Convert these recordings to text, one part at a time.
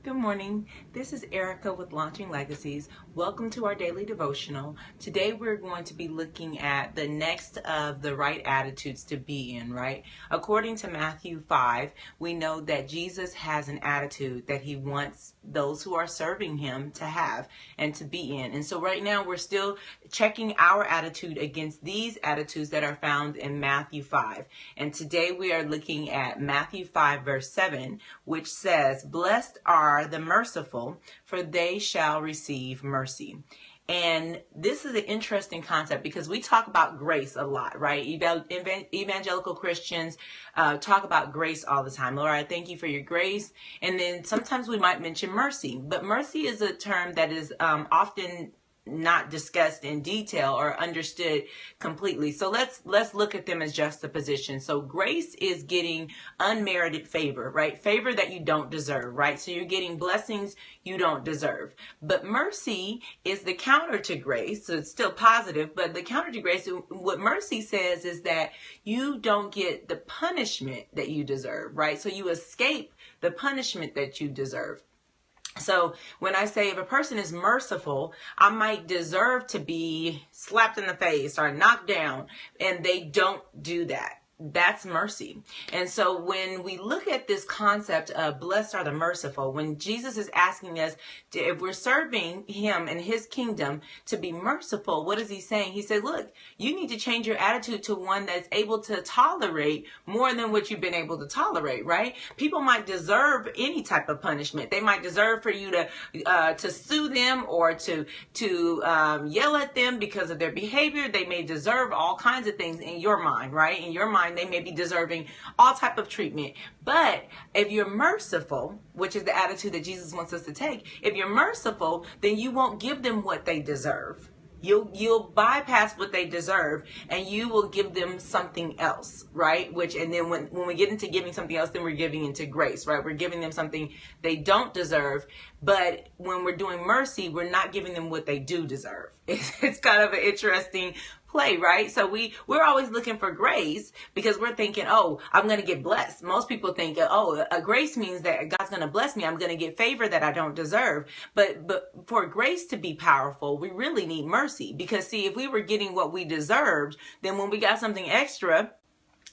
Good morning. This is Erica with Launching Legacies. Welcome to our daily devotional. Today we're going to be looking at the next of the right attitudes to be in, right? According to Matthew 5, we know that Jesus has an attitude that he wants those who are serving him to have and to be in. And so right now we're still checking our attitude against these attitudes that are found in Matthew 5. And today we are looking at Matthew 5 verse 7, which says, "Blessed are the merciful, for they shall receive mercy." And this is an interesting concept because we talk about grace a lot, right? Evangelical Christians talk about grace all the time. Lord, I thank you for your grace. And then sometimes we might mention mercy, but mercy is a term that is often not discussed in detail or understood completely. So let's look at them as juxtaposition. So grace is getting unmerited favor, right? Favor that you don't deserve, right? So you're getting blessings you don't deserve. But mercy is the counter to grace. So it's still positive, but the counter to grace, what mercy says is that you don't get the punishment that you deserve, right? So you escape the punishment that you deserve. So when I say if a person is merciful, I might deserve to be slapped in the face or knocked down, and they don't do that. That's mercy. And so when we look at this concept of blessed are the merciful, when Jesus is asking us if we're serving him and his kingdom to be merciful, what is he saying? He said, look, you need to change your attitude to one that's able to tolerate more than what you've been able to tolerate, right? People might deserve any type of punishment. They might deserve for you to sue them or to yell at them because of their behavior. They may deserve all kinds of things in your mind, right? In your mind, they may be deserving all type of treatment. But if you're merciful, which is the attitude that Jesus wants us to take, if you're merciful, then you won't give them what they deserve. You'll bypass what they deserve and you will give them something else, right? And then when we get into giving something else, then we're giving into grace, right? We're giving them something they don't deserve. But when we're doing mercy, we're not giving them what they do deserve. It's kind of an interesting play, right? So we're always looking for grace because we're thinking, oh, I'm going to get blessed. Most people think, oh, a grace means that God's going to bless me. I'm going to get favor that I don't deserve. But for grace to be powerful, we really need mercy because see, if we were getting what we deserved, then when we got something extra,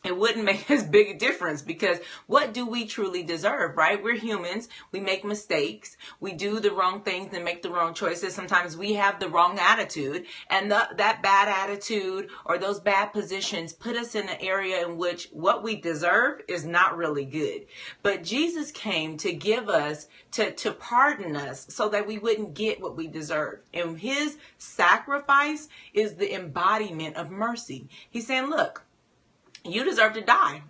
it wouldn't make as big a difference because what do we truly deserve, right? We're humans. We make mistakes. We do the wrong things and make the wrong choices. Sometimes we have the wrong attitude, and that bad attitude or those bad positions put us in an area in which what we deserve is not really good. But Jesus came to give us, to pardon us so that we wouldn't get what we deserve. And his sacrifice is the embodiment of mercy. He's saying, look, you deserve to die.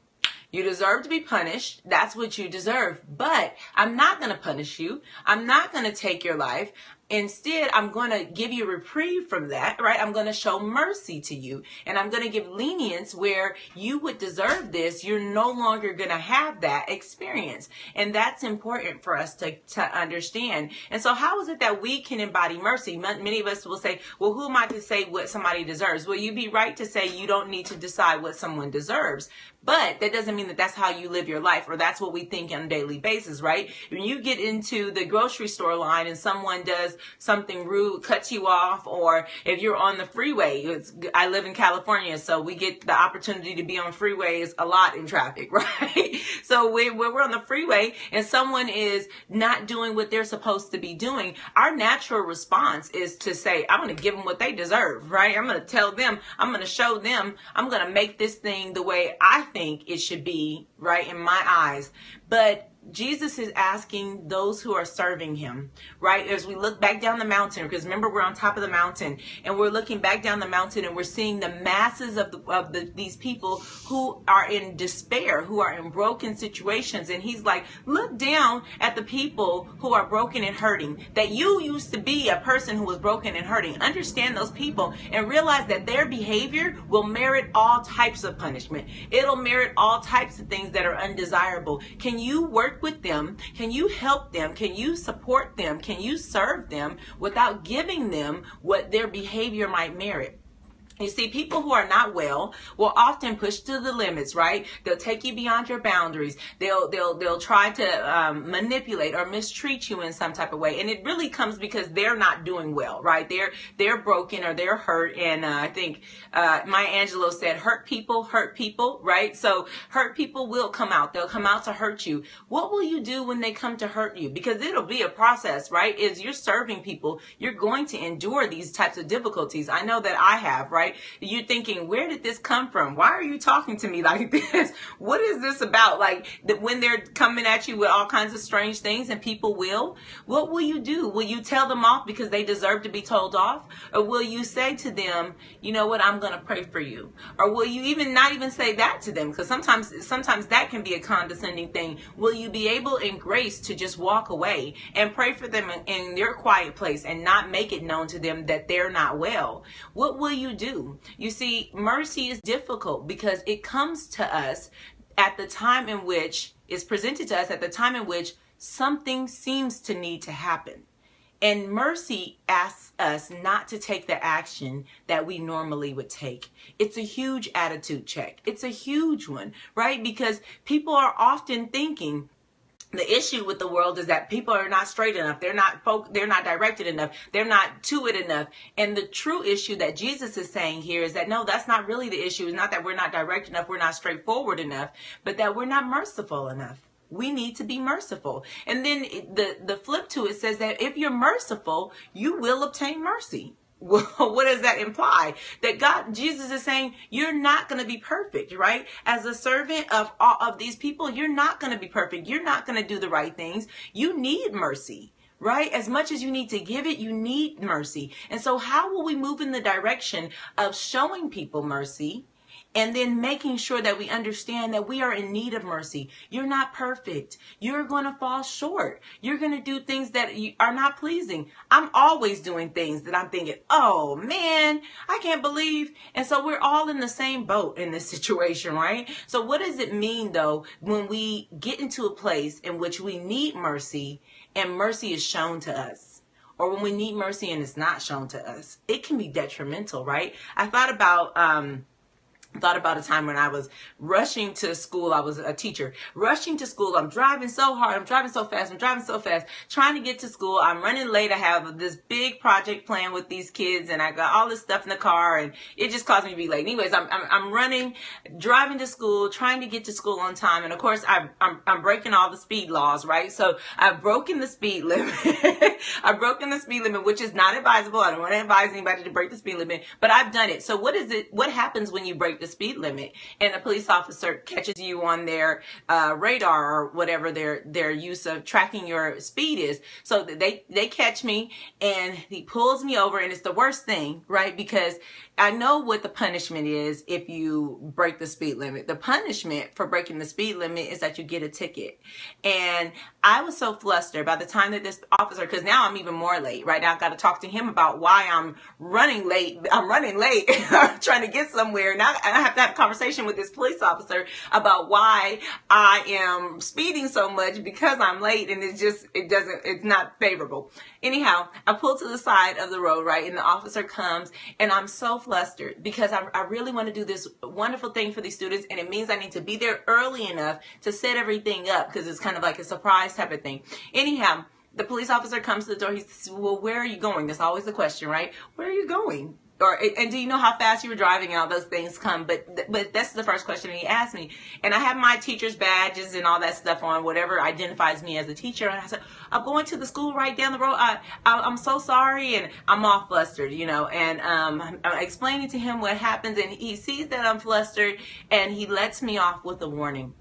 You deserve to be punished. That's what you deserve. But I'm not going to punish you. I'm not going to take your life. Instead, I'm going to give you a reprieve from that, right? I'm going to show mercy to you. And I'm going to give lenience where you would deserve this. You're no longer going to have that experience. And that's important for us to understand. And so how is it that we can embody mercy? Many of us will say, well, who am I to say what somebody deserves? Well, you'd be right to say you don't need to decide what someone deserves. But that doesn't mean that that's how you live your life or that's what we think on a daily basis, right? When you get into the grocery store line and someone does something rude, cuts you off, or if you're on the freeway, I live in California, so we get the opportunity to be on freeways a lot in traffic, right? So when we're on the freeway and someone is not doing what they're supposed to be doing, our natural response is to say, I'm going to give them what they deserve, right? I'm going to tell them, I'm going to show them, I'm going to make this thing the way I think it should be, right, in my eyes. But Jesus is asking those who are serving him, right? As we look back down the mountain, because remember we're on top of the mountain and we're looking back down the mountain and we're seeing the masses of these people who are in despair, who are in broken situations. And he's like, look down at the people who are broken and hurting, that you used to be a person who was broken and hurting. Understand those people and realize that their behavior will merit all types of punishment. It'll merit all types of things that are undesirable. Can you work with them? Can you help them? Can you support them? Can you serve them without giving them what their behavior might merit? You see, people who are not well will often push to the limits, right? They'll take you beyond your boundaries. They'll try to manipulate or mistreat you in some type of way, and it really comes because they're not doing well, right? They're broken or they're hurt, and I think Maya Angelou said, "Hurt people," right? So hurt people will come out. They'll come out to hurt you. What will you do when they come to hurt you? Because it'll be a process, right? As you're serving people, you're going to endure these types of difficulties. I know that I have, right? You're thinking, where did this come from? Why are you talking to me like this? What is this about? Like when they're coming at you with all kinds of strange things, and people what will you do? Will you tell them off because they deserve to be told off? Or will you say to them, you know what, I'm going to pray for you? Or will you not even say that to them? Because sometimes that can be a condescending thing. Will you be able in grace to just walk away and pray for them in your quiet place and not make it known to them that they're not well? What will you do? You see, mercy is difficult because it comes to us at the time in which it's presented to us at the time in which something seems to need to happen. And mercy asks us not to take the action that we normally would take. It's a huge attitude check. It's a huge one, right? Because people are often thinking, the issue with the world is that people are not straight enough. They're not directed enough. They're not to it enough. And the true issue that Jesus is saying here is that no, that's not really the issue. It's not that we're not direct enough. We're not straightforward enough, but that we're not merciful enough. We need to be merciful. And then the flip to it says that if you're merciful, you will obtain mercy. Well, what does that imply? That Jesus is saying, you're not going to be perfect, right? As a servant of these people, you're not going to be perfect. You're not going to do the right things. You need mercy, right? As much as you need to give it, you need mercy. And so how will we move in the direction of showing people mercy? And then making sure that we understand that we are in need of mercy. You're not perfect. You're going to fall short. You're going to do things that are not pleasing. I'm always doing things that I'm thinking, oh man, I can't believe. And so we're all in the same boat in this situation, right? So what does it mean though when we get into a place in which we need mercy and mercy is shown to us? Or when we need mercy and it's not shown to us? It can be detrimental, right? I thought about a time when I was rushing to school. I was a teacher, rushing to school. I'm driving so hard. I'm driving so fast. Trying to get to school. I'm running late. I have this big project plan with these kids, and I got all this stuff in the car, and it just caused me to be late. Anyways, I'm running, driving to school, trying to get to school on time. And of course, I'm breaking all the speed laws, right? So I've broken the speed limit. I've broken the speed limit, which is not advisable. I don't want to advise anybody to break the speed limit, but I've done it. So what happens when you break the speed limit and a police officer catches you on their radar or whatever their use of tracking your speed is? So they catch me and he pulls me over, and it's the worst thing, right? Because I know what the punishment is if you break the speed limit. The punishment for breaking the speed limit is that you get a ticket. And I was so flustered by the time that this officer, because now I'm even more late, right? Now I've got to talk to him about why I'm running late. I'm running late. I'm trying to get somewhere. Now I have to have a conversation with this police officer about why I am speeding so much because I'm late, and it's not favorable. Anyhow, I pull to the side of the road, right? And the officer comes, and I'm so flustered because I really want to do this wonderful thing for these students, and it means I need to be there early enough to set everything up because it's kind of like a surprise type of thing. Anyhow, the police officer comes to the door. He says, well, where are you going? That's always the question, right? Where are you going? And do you know how fast you were driving? And all those things come. But that's the first question he asked me. And I have my teacher's badges and all that stuff on, whatever identifies me as a teacher. And I said, I'm going to the school right down the road. I'm so sorry. And I'm all flustered, and I'm explaining to him what happens. And he sees that I'm flustered, and he lets me off with a warning.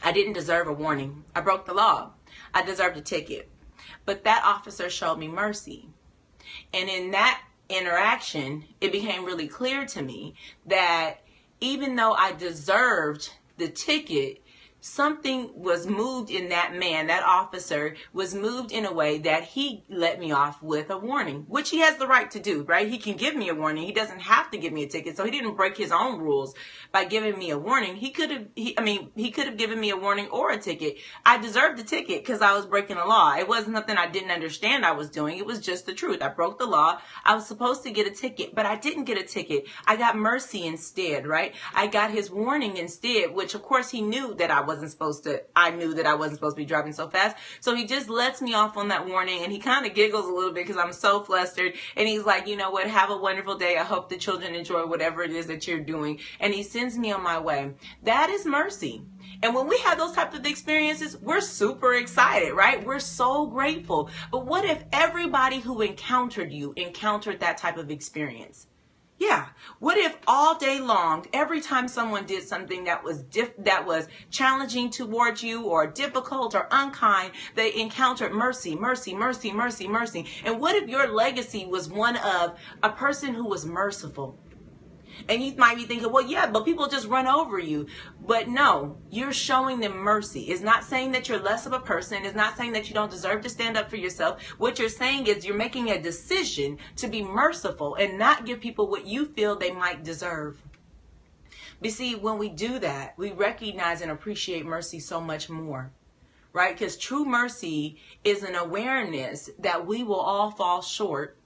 I didn't deserve a warning. I broke the law. I deserved a ticket. But that officer showed me mercy. And in that interaction, it became really clear to me that even though I deserved the ticket, something was moved in that man, that officer was moved in a way that he let me off with a warning, which he has the right to do, right? He can give me a warning. He doesn't have to give me a ticket. So he didn't break his own rules by giving me a warning. He could have given me a warning or a ticket. I deserved a ticket because I was breaking the law. It wasn't something I didn't understand I was doing. It was just the truth. I broke the law. I was supposed to get a ticket, but I didn't get a ticket. I got mercy instead, right? I got his warning instead, which of course he knew that I knew that I wasn't supposed to be driving so fast. So he just lets me off on that warning, and he kind of giggles a little bit because I'm so flustered. And he's like, you know what? Have a wonderful day. I hope the children enjoy whatever it is that you're doing. And he sends me on my way. That is mercy. And when we have those types of experiences, we're super excited, right? We're so grateful. But what if everybody who encountered you encountered that type of experience? Yeah. What if all day long, every time someone did something that was challenging towards you or difficult or unkind, they encountered mercy, mercy, mercy, mercy, mercy. And what if your legacy was one of a person who was merciful? And you might be thinking, well, yeah, but people just run over you. But no, you're showing them mercy. It's not saying that you're less of a person. It's not saying that you don't deserve to stand up for yourself. What you're saying is you're making a decision to be merciful and not give people what you feel they might deserve. But see, when we do that, we recognize and appreciate mercy so much more. Right? Because true mercy is an awareness that we will all fall short.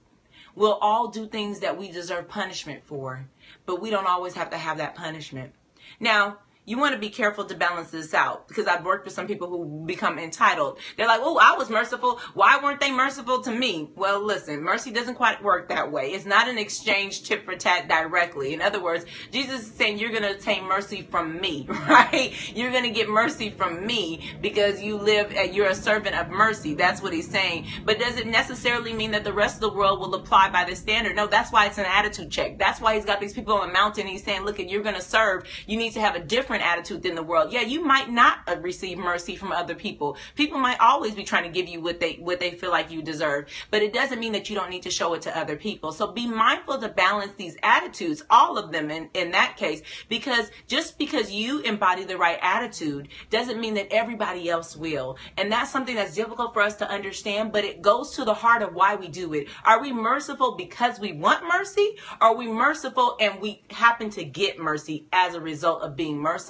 We'll all do things that we deserve punishment for, but we don't always have to have that punishment. Now, you want to be careful to balance this out, because I've worked with some people who become entitled. They're like, oh, I was merciful. Why weren't they merciful to me? Well, listen, mercy doesn't quite work that way. It's not an exchange tit for tat directly. In other words, Jesus is saying you're going to obtain mercy from me, right? You're going to get mercy from me because you're a servant of mercy. That's what he's saying. But does it necessarily mean that the rest of the world will apply by this standard? No, that's why it's an attitude check. That's why he's got these people on the mountain. He's saying, look, if you're going to serve, you need to have a different attitude than the world. Yeah, you might not receive mercy from other people. People might always be trying to give you what they feel like you deserve, but it doesn't mean that you don't need to show it to other people. So be mindful to balance these attitudes, all of them in that case, because just because you embody the right attitude doesn't mean that everybody else will. And that's something that's difficult for us to understand, but it goes to the heart of why we do it. Are we merciful because we want mercy? Are we merciful and we happen to get mercy as a result of being merciful?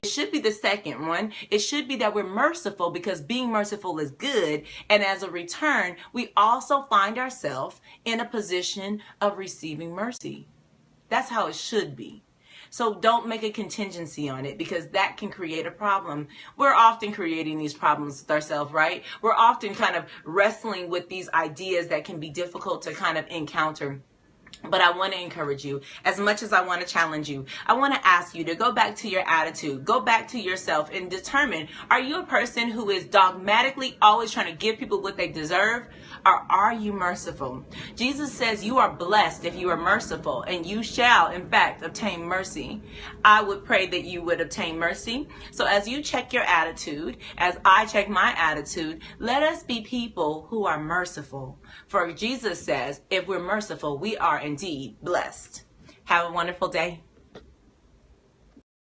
It should be the second one. It should be that we're merciful because being merciful is good. And as a return, we also find ourselves in a position of receiving mercy. That's how it should be. So don't make a contingency on it, because that can create a problem. We're often creating these problems with ourselves, right? We're often kind of wrestling with these ideas that can be difficult to kind of encounter. But I want to encourage you, as much as I want to challenge you, I want to ask you to go back to your attitude, go back to yourself and determine, are you a person who is dogmatically always trying to give people what they deserve, or are you merciful? Jesus says you are blessed if you are merciful, and you shall, in fact, obtain mercy. I would pray that you would obtain mercy. So as you check your attitude, as I check my attitude, let us be people who are merciful. For Jesus says, if we're merciful, we are indeed blessed. Have a wonderful day.